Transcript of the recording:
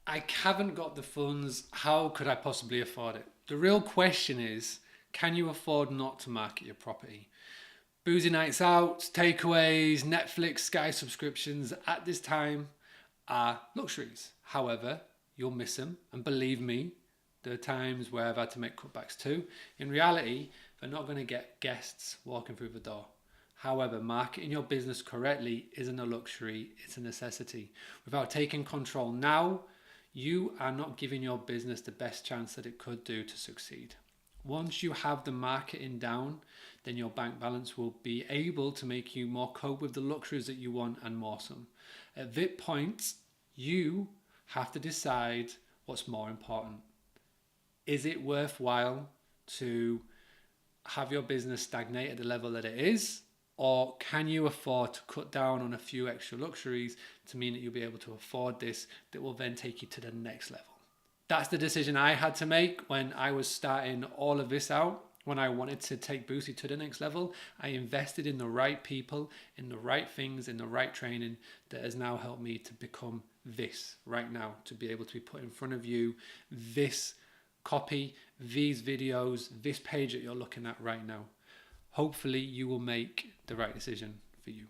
I haven't got the funds. How could I possibly afford it? The real question is, can you afford not to market your property? Boozy nights out, takeaways, Netflix, Sky subscriptions at this time are luxuries. However, you'll miss them. And believe me, there are times where I've had to make cutbacks too. In reality, they're not going to get guests walking through the door. However, marketing your business correctly isn't a luxury, it's a necessity. Without taking control now, you are not giving your business the best chance that it could do to succeed. Once you have the marketing down, then your bank balance will be able to make you more cope with the luxuries that you want and more some. At that point, you have to decide what's more important. Is it worthwhile to have your business stagnate at the level that it is? Or can you afford to cut down on a few extra luxuries to mean that you'll be able to afford this that will then take you to the next level? That's the decision I had to make when I was starting all of this out. When I wanted to take Boosie to the next level, I invested in the right people, in the right things, in the right training that has now helped me to become this right now, to be able to be put in front of you, this copy, these videos, this page that you're looking at right now. Hopefully you will make the right decision for you.